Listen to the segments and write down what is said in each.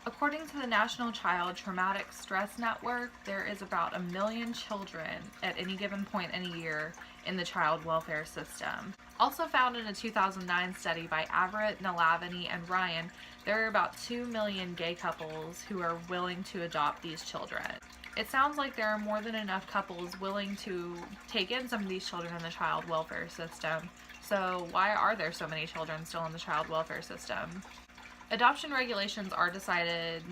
According to the National Child Traumatic Stress Network, there is about 1 million children at any given point in a year in the child welfare system. Also found in a 2009 study by Averitt, Nalavany, and Ryan, there are about 2 million gay couples who are willing to adopt these children. It sounds like there are more than enough couples willing to take in some of these children in the child welfare system. So why are there so many children still in the child welfare system? Adoption regulations are decided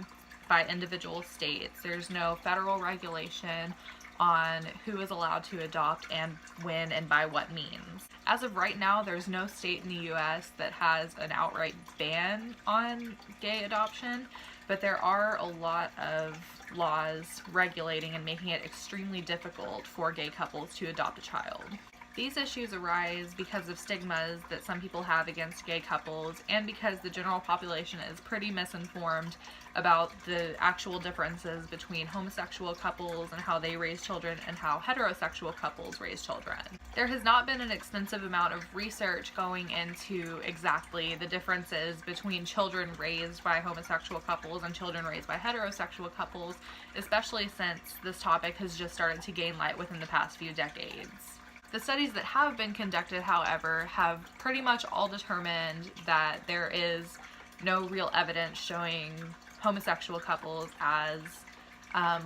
by individual states. There's no federal regulation on who is allowed to adopt and when and by what means. As of right now, there's no state in the US that has an outright ban on gay adoption, but there are a lot of laws regulating and making it extremely difficult for gay couples to adopt a child. These issues arise because of stigmas that some people have against gay couples and because the general population is pretty misinformed about the actual differences between homosexual couples and how they raise children and how heterosexual couples raise children. There has not been an extensive amount of research going into exactly the differences between children raised by homosexual couples and children raised by heterosexual couples, especially since this topic has just started to gain light within the past few decades. The studies that have been conducted, however, have pretty much all determined that there is no real evidence showing homosexual couples as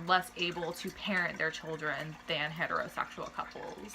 less able to parent their children than heterosexual couples.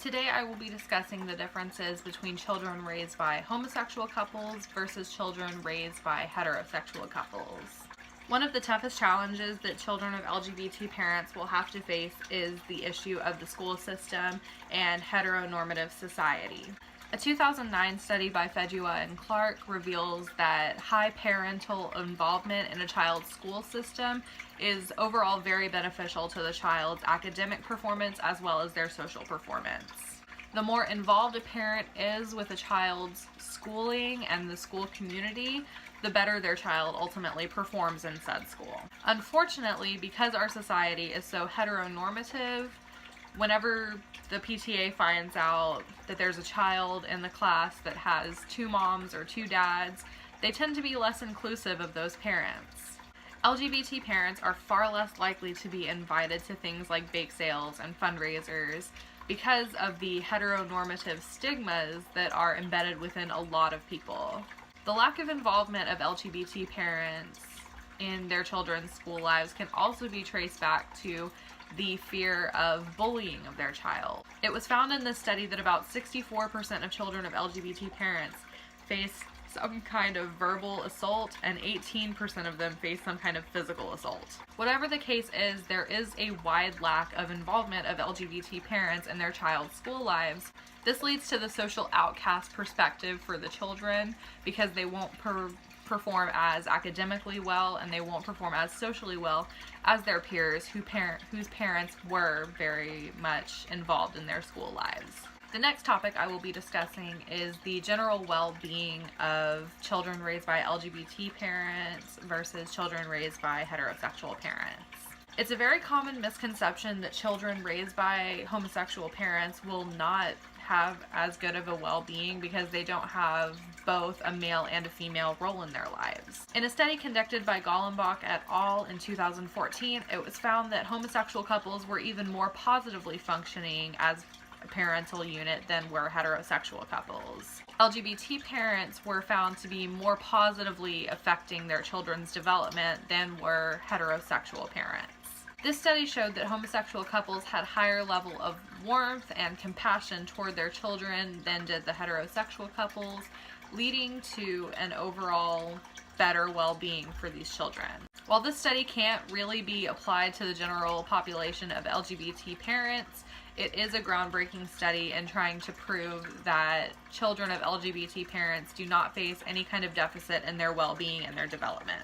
Today I will be discussing the differences between children raised by homosexual couples versus children raised by heterosexual couples. One of the toughest challenges that children of LGBT parents will have to face is the issue of the school system and heteronormative society. A 2009 study by Fejua and Clark reveals that high parental involvement in a child's school system is overall very beneficial to the child's academic performance as well as their social performance. The more involved a parent is with a child's schooling and the school community, the better their child ultimately performs in said school. Unfortunately, because our society is so heteronormative, whenever the PTA finds out that there's a child in the class that has 2 moms or 2 dads, they tend to be less inclusive of those parents. LGBT parents are far less likely to be invited to things like bake sales and fundraisers because of the heteronormative stigmas that are embedded within a lot of people. The lack of involvement of LGBT parents in their children's school lives can also be traced back to the fear of bullying of their child. It was found in this study that about 64% of children of LGBT parents face some kind of verbal assault and 18% of them face some kind of physical assault. Whatever the case is, there is a wide lack of involvement of LGBT parents in their child's school lives. This leads to the social outcast perspective for the children because they won't perform as academically well and they won't perform as socially well as their peers whose parents were very much involved in their school lives. The next topic I will be discussing is the general well-being of children raised by LGBT parents versus children raised by heterosexual parents. It's a very common misconception that children raised by homosexual parents will not have as good of a well-being because they don't have both a male and a female role in their lives. In a study conducted by Gollenbach et al. In 2014, it was found that homosexual couples were even more positively functioning as a parental unit than were heterosexual couples. LGBT parents were found to be more positively affecting their children's development than were heterosexual parents. This study showed that homosexual couples had higher level of warmth and compassion toward their children than did the heterosexual couples, leading to an overall better well-being for these children. While this study can't really be applied to the general population of LGBT parents, it is a groundbreaking study in trying to prove that children of LGBT parents do not face any kind of deficit in their well-being and their development.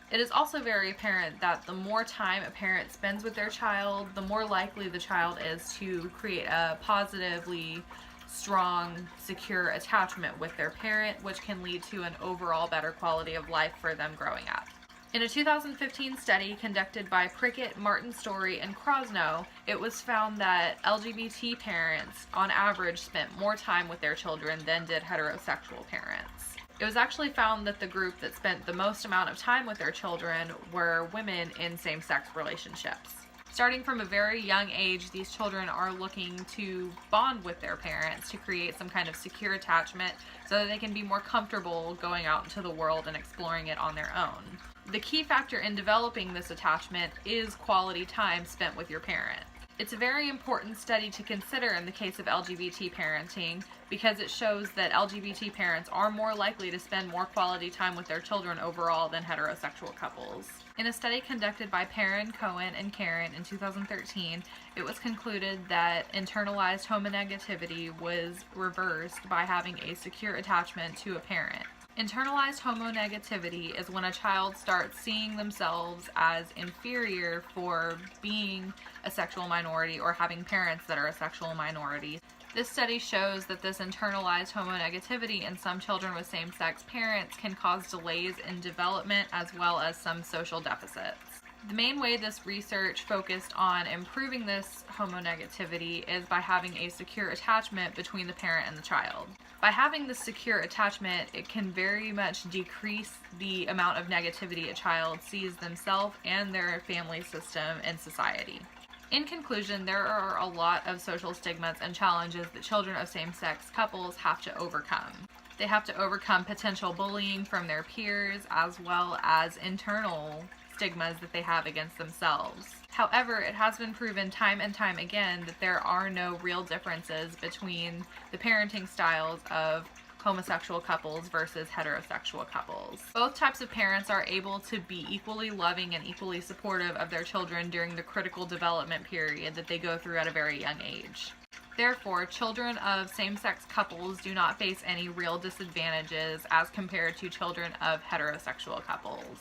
It is also very apparent that the more time a parent spends with their child, the more likely the child is to create a positively strong, secure attachment with their parent, which can lead to an overall better quality of life for them growing up. In a 2015 study conducted by Prickett, Martin Story, and Krosno, it was found that LGBT parents, on average, spent more time with their children than did heterosexual parents. It was actually found that the group that spent the most amount of time with their children were women in same-sex relationships. Starting from a very young age, these children are looking to bond with their parents to create some kind of secure attachment so that they can be more comfortable going out into the world and exploring it on their own. The key factor in developing this attachment is quality time spent with your parent. It's a very important study to consider in the case of LGBT parenting because it shows that LGBT parents are more likely to spend more quality time with their children overall than heterosexual couples. In a study conducted by Perrin, Cohen, and Karen in 2013, it was concluded that internalized homonegativity was reversed by having a secure attachment to a parent. Internalized homonegativity is when a child starts seeing themselves as inferior for being a sexual minority or having parents that are a sexual minority. This study shows that this internalized homonegativity in some children with same-sex parents can cause delays in development as well as some social deficits. The main way this research focused on improving this homonegativity is by having a secure attachment between the parent and the child. By having this secure attachment, it can very much decrease the amount of negativity a child sees themselves and their family system and society. In conclusion, there are a lot of social stigmas and challenges that children of same-sex couples have to overcome. They have to overcome potential bullying from their peers as well as internal stigmas that they have against themselves. However, it has been proven time and time again that there are no real differences between the parenting styles of homosexual couples versus heterosexual couples. Both types of parents are able to be equally loving and equally supportive of their children during the critical development period that they go through at a very young age. Therefore, children of same-sex couples do not face any real disadvantages as compared to children of heterosexual couples.